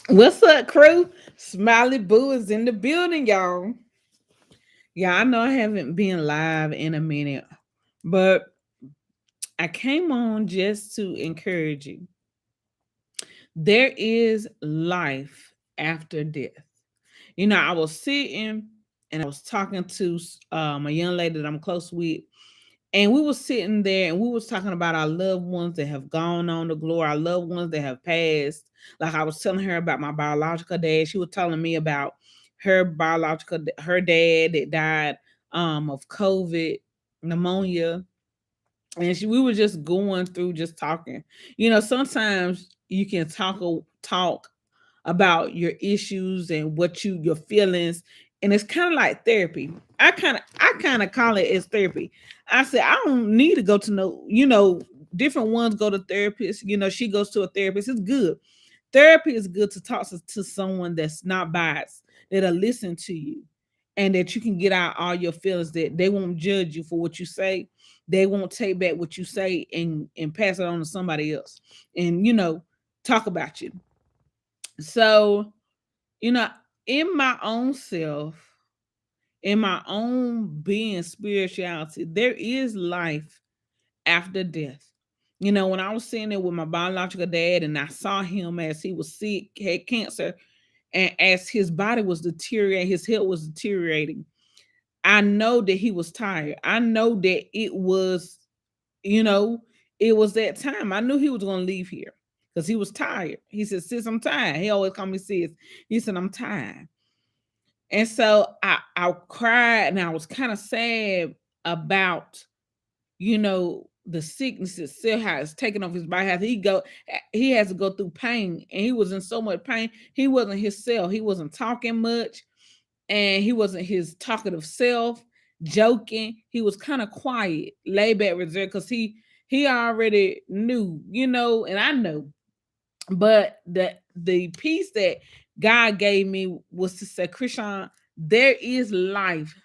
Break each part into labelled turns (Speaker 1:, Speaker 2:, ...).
Speaker 1: What's up, crew? Smiley Boos in the building, y'all. Yeah, I know I haven't been live in a minute, but I came on just to encourage you. There is life after death. I was sitting and I was talking to a young lady that I'm close with, and we were sitting there and we was talking about our loved ones that have gone on to glory, our loved ones that have passed. Like I was telling her about my biological dad. She was telling me about her dad that died of COVID, pneumonia. And we were just going through just talking. Sometimes you can talk about your issues and your feelings, and it's kind of like therapy. I kind of call it as therapy. I said I don't need to go to different ones go to therapists. She goes to a therapist. It's good. Therapy is good to talk to someone that's not biased, that'll listen to you, and that you can get out all your feelings, that they won't judge you for what you say. They won't take back what you say and pass it on to somebody else and talk about you. So, you know, in my own self, in my own being spirituality, there is life after death. When I was sitting there with my biological dad and I saw him as he was sick, had cancer, and as his body was deteriorating, his health was deteriorating, I know that he was tired. I know that you know, it was that time. I knew he was going to leave here because he was tired. He said, "Sis, I'm tired." He always called me sis. He said, "I'm tired." And so I cried and I was kind of sad about, the sickness itself, how it's taking off his body. He has to go through pain, and he was in so much pain. He wasn't himself. He wasn't talking much, and he wasn't his talkative self, joking. He was kind of quiet, laid back, reserved, because he already knew, and I know. But the peace that God gave me was to say, Christian, there is life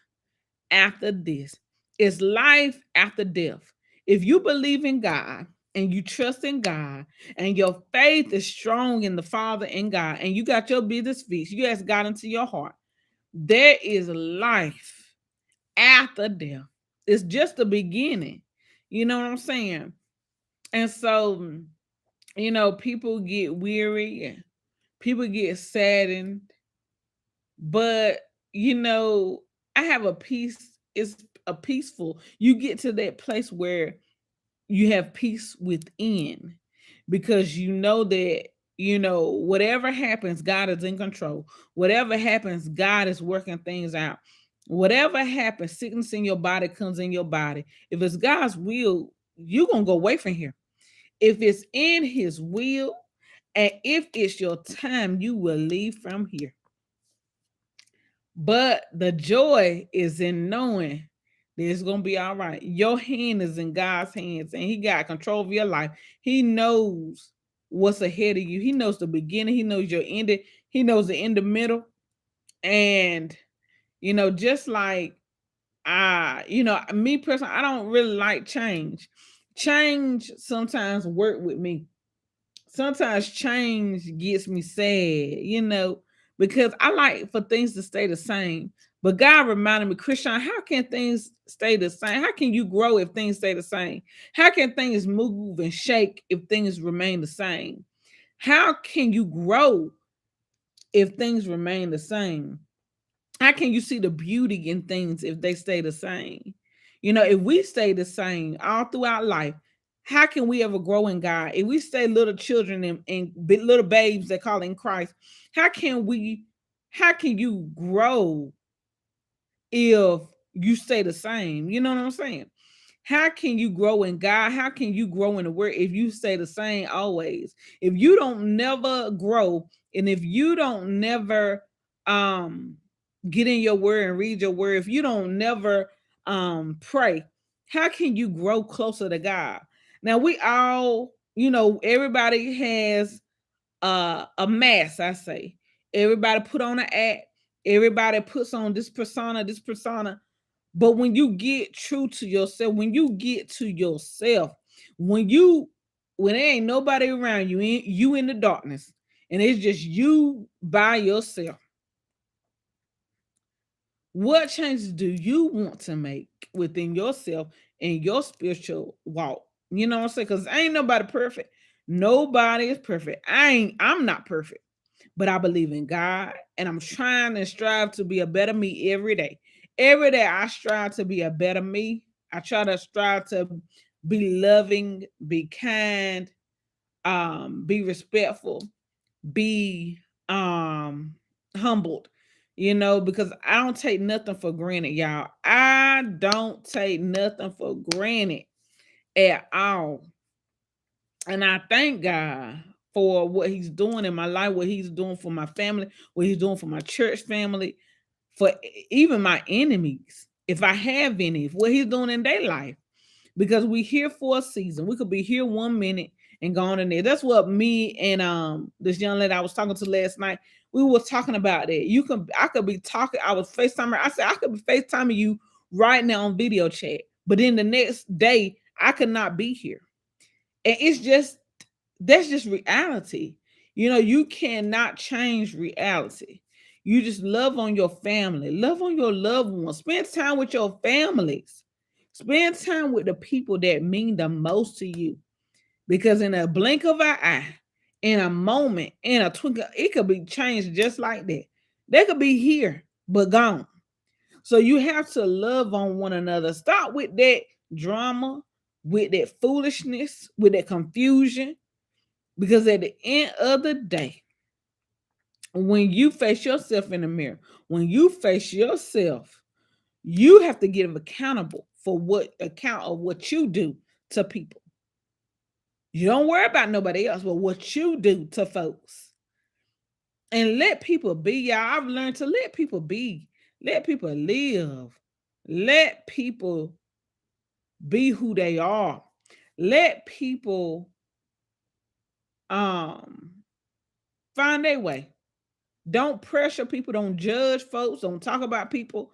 Speaker 1: after this. It's life after death. If you believe in God and you trust in God and your faith is strong in the Father and God, and you got your business fixed, you ask God into your heart, there is life after death. It's just the beginning. You know what I'm saying? And so, people get weary and people get saddened, but I have a peace. It's a peaceful. You get to that place where you have peace within, because you know that whatever happens, God is in control. Whatever happens, God is working things out. Whatever happens, sickness in your body comes in your body. If it's God's will, you're gonna go away from here. If it's in his will, and if it's your time, you will leave from here. But the joy is in knowing that it's gonna be all right. Your hand is in God's hands, and He got control of your life. He knows what's ahead of you. He knows the beginning. He knows your ending. He knows the end, the middle, and just like me personally, I don't really like change. Change sometimes work with me. Sometimes change gets me sad, because I like for things to stay the same. But God reminded me, Christian, how can things stay the same? How can you grow if things stay the same? How can things move and shake if things remain the same? How can you grow if things remain the same? How can you see the beauty in things if they stay the same? If we stay the same all throughout life, how can we ever grow in God? If we stay little children and little babes that call in Christ, how can we? How can you grow if you stay the same? You know what I'm saying? How can you grow in God? How can you grow in the word if you stay the same always? If you don't never grow, and if you don't never um get in your word and read your word, if you don't never pray, how can you grow closer to God? Now we all, everybody has a mask, I say. Everybody put on an act, everybody puts on this persona. But when you get true to yourself, when you get to yourself, when there ain't nobody around you, you in the darkness, and it's just you by yourself, what changes do you want to make within yourself and your spiritual walk? You know what I'm saying? Because ain't nobody perfect. Nobody is perfect. I'm not perfect, but I believe in God, and I'm trying to strive to be a better me every day. Every day I strive to be a better me. I try to strive to be loving, be kind, be respectful, be humbled, because I don't take nothing for granted, y'all. I don't take nothing for granted at all. And I thank God for what he's doing in my life, what he's doing for my family, what he's doing for my church family, for even my enemies, if I have any, what he's doing in their life. Because we here for a season. We could be here 1 minute and gone in there. That's what me and this young lady I was talking to last night, we were talking about that. I could be talking, I was FaceTiming. I said I could be FaceTiming you right now on video chat, but then the next day I could not be here. And that's just reality. You cannot change reality. You just love on your family, love on your loved ones, spend time with your families, spend time with the people that mean the most to you. Because in a blink of an eye, in a moment, in a twinkle, it could be changed just like that. They could be here, but gone. So you have to love on one another. Stop with that drama, with that foolishness, with that confusion. Because at the end of the day, when you face yourself in the mirror, when you face yourself, you have to give accountable for what you do to people. You don't worry about nobody else, but what you do to folks. And let people be, y'all. I've learned to let people be. Let people live. Let people be who they are. Let people um find their way. Don't pressure people. Don't judge folks. Don't talk about people.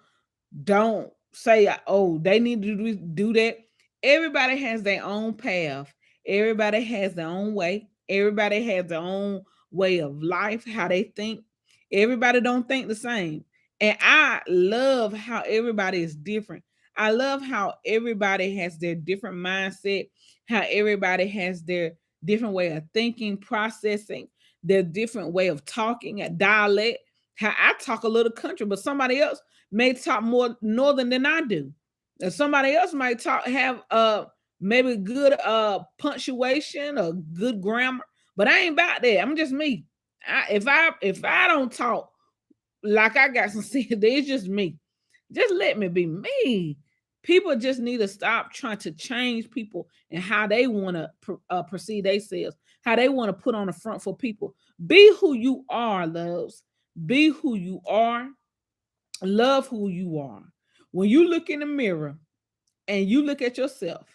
Speaker 1: Don't say, oh, they need to do that. Everybody has their own path. Everybody has their own way. Everybody has their own way of life, how they think. Everybody don't think the same. And I love how everybody is different. I love how everybody has their different mindset, how everybody has their different way of thinking, processing, their different way of talking, a dialect. How I talk a little country, but somebody else may talk more northern than I do. And somebody else might have maybe good punctuation or good grammar, but I ain't about that. I'm just me. If I don't talk like I got some sense, it's just me. Just let me be me. People just need to stop trying to change people and how they want to perceive themselves, how they want to put on the front for people. Be who you are, loves. Be who you are. Love who you are. When you look in the mirror and you look at yourself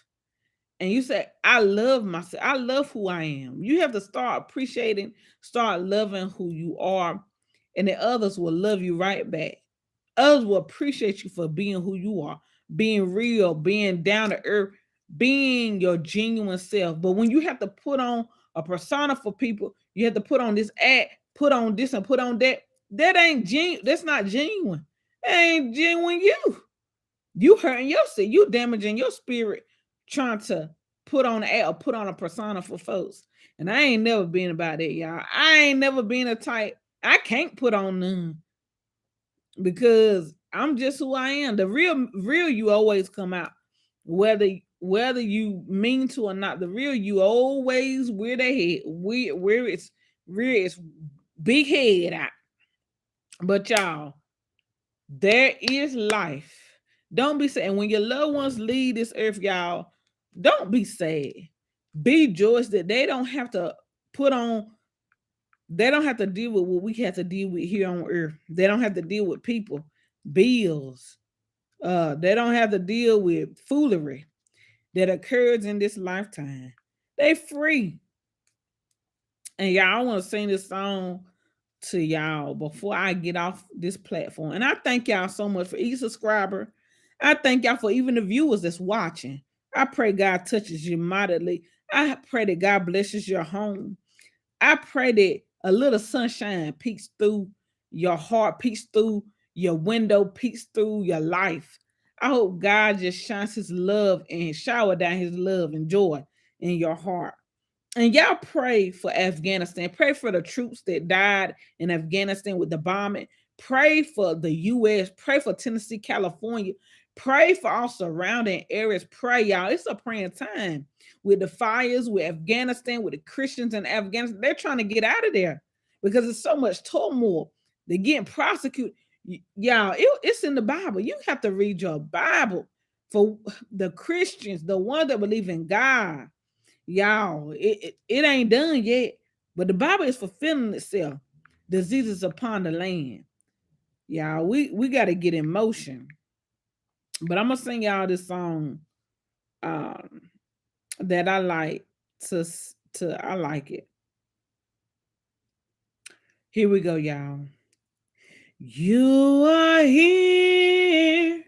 Speaker 1: and you say, I love myself, I love who I am. You have to start appreciating, start loving who you are, and the others will love you right back. Others will appreciate you for being who you are, being real, being down to earth, being your genuine self. But when you have to put on a persona for people, you have to put on this act, put on this and put on that. That ain't genuine. That's not genuine. That ain't genuine you. You hurting yourself. You damaging your spirit trying to put on an act or put on a persona for folks. And I ain't never been about that, y'all. I ain't never been a type. I can't put on none because I'm just who I am. The real you always come out, whether you mean to or not. The real you always wear their head, where it's real, it's big head out. But y'all, there is life. Don't be sad. And when your loved ones leave this earth, y'all, don't be sad. Be joyous that they don't have to put on. They don't have to deal with what we have to deal with here on earth. They don't have to deal with people, bills. They don't have to deal with foolery that occurs in this lifetime. They free. And y'all, I want to sing this song to y'all before I get off this platform. And I thank y'all so much for each subscriber. I thank y'all for even the viewers that's watching. I pray God touches you mightily. I pray that God blesses your home. I pray that A little sunshine peeks through your heart, peeks through your window, peeks through your life. I hope God just shines his love and shower down his love and joy in your heart. And y'all pray for Afghanistan. Pray for the troops that died in Afghanistan with the bombing. Pray for the U.S. Pray for Tennessee, California. Pray for our surrounding areas. Pray, y'all. It's a praying time with the fires, with Afghanistan, with the Christians in Afghanistan. They're trying to get out of there because there's so much turmoil. They're getting prosecuted. Y'all, it's in the Bible. You have to read your Bible for the Christians, the ones that believe in God. Y'all, it ain't done yet, but the Bible is fulfilling itself. Diseases upon the land. Y'all, we got to get in motion. But I'm gonna sing y'all this song um that I like to I like it. Here we go, y'all. You are here,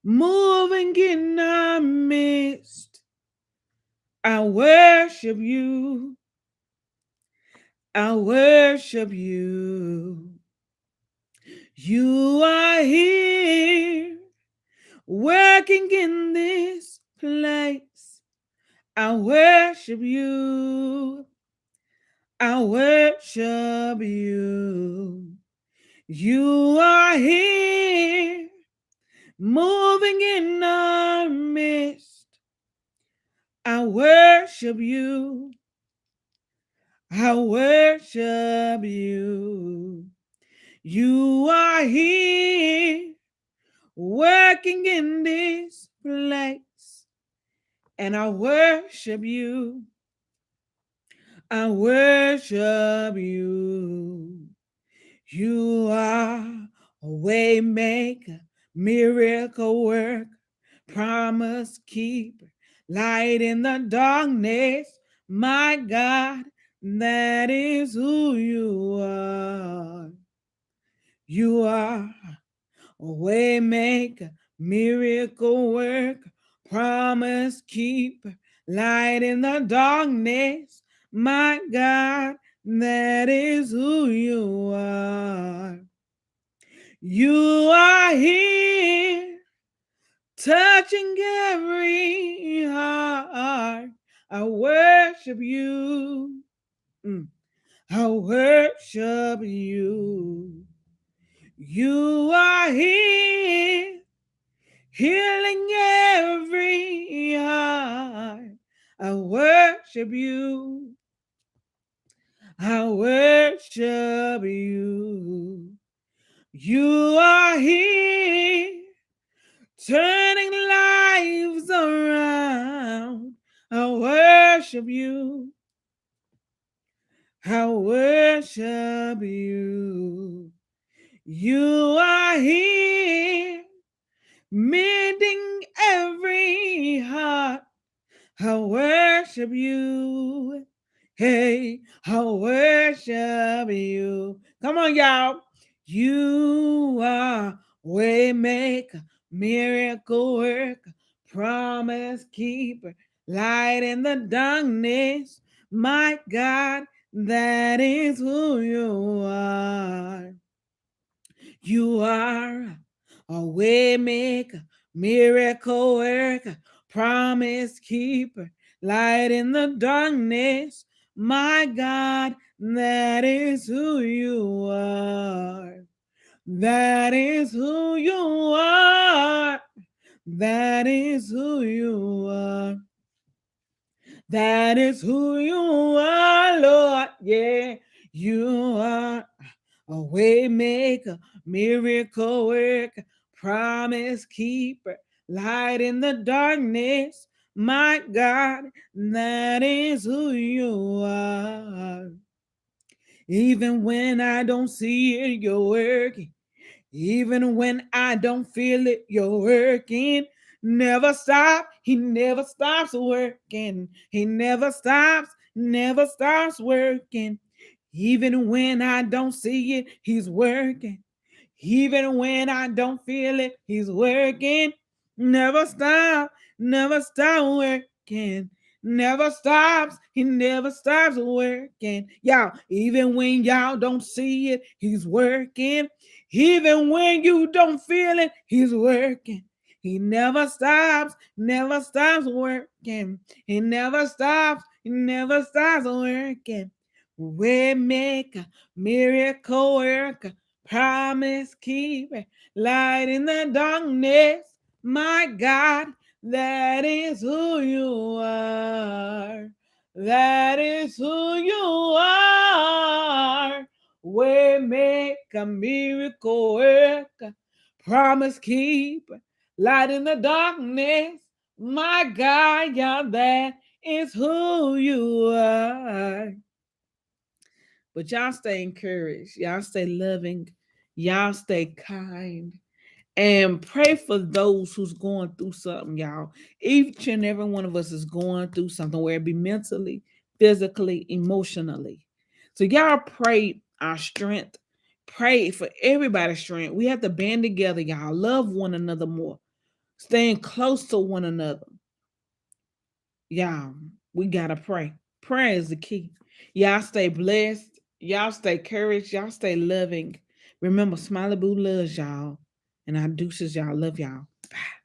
Speaker 1: moving in our midst. I worship you. I worship you. You are here, working in this place. I worship you. I worship you. You are here, moving in our midst. I worship you. I worship you. You are here, working in this place, and I worship you. I worship you. You are a way maker, miracle work, promise keeper, light in the darkness. My God, that is who you are. You are a way maker, miracle work, promise keeper, light in the darkness. My God, that is who you are. You are here, touching every heart. I worship you. I worship you. You are here, healing every heart. I worship you. I worship you. You are here, turning lives around. I worship you. I worship you. You are here, mending every heart. I worship you. Hey, I worship you. Come on, y'all. You are way maker, miracle worker, promise keeper, light in the darkness. My God, that is who you are. You are a way maker, miracle worker, promise keeper, light in the darkness. My God, that is who you are. That is who you are. That is who you are. That is who you are, Lord. Yeah, you are a way maker, miracle worker, promise keeper, light in the darkness. My God, that is who you are. Even when I don't see it, you're working. Even when I don't feel it, you're working. Never stop. He never stops working. He never stops working. Even when I don't see it, he's working. Even when I don't feel it, he's working. Never stop working. never stops. He never stops working. Y'all, even when y'all don't see it, he's working. Even when you don't feel it, he's working. He never stops working. He never stops working. Way maker, miracle worker, promise keeper, light in the darkness. My God, that is who you are. That is who you are. Way maker, miracle worker, promise keeper, light in the darkness. My God, yeah, that is who you are. But y'all stay encouraged. Y'all stay loving. Y'all stay kind. And pray for those who's going through something, y'all. Each and every one of us is going through something, where it be mentally, physically, emotionally. So y'all pray our strength. Pray for everybody's strength. We have to band together, y'all. Love one another more. Staying close to one another. Y'all, we gotta pray. Prayer is the key. Y'all stay blessed. Y'all stay courage. Y'all stay loving. Remember, Smiley Boo loves y'all. And I deuces y'all. Love y'all. Bye.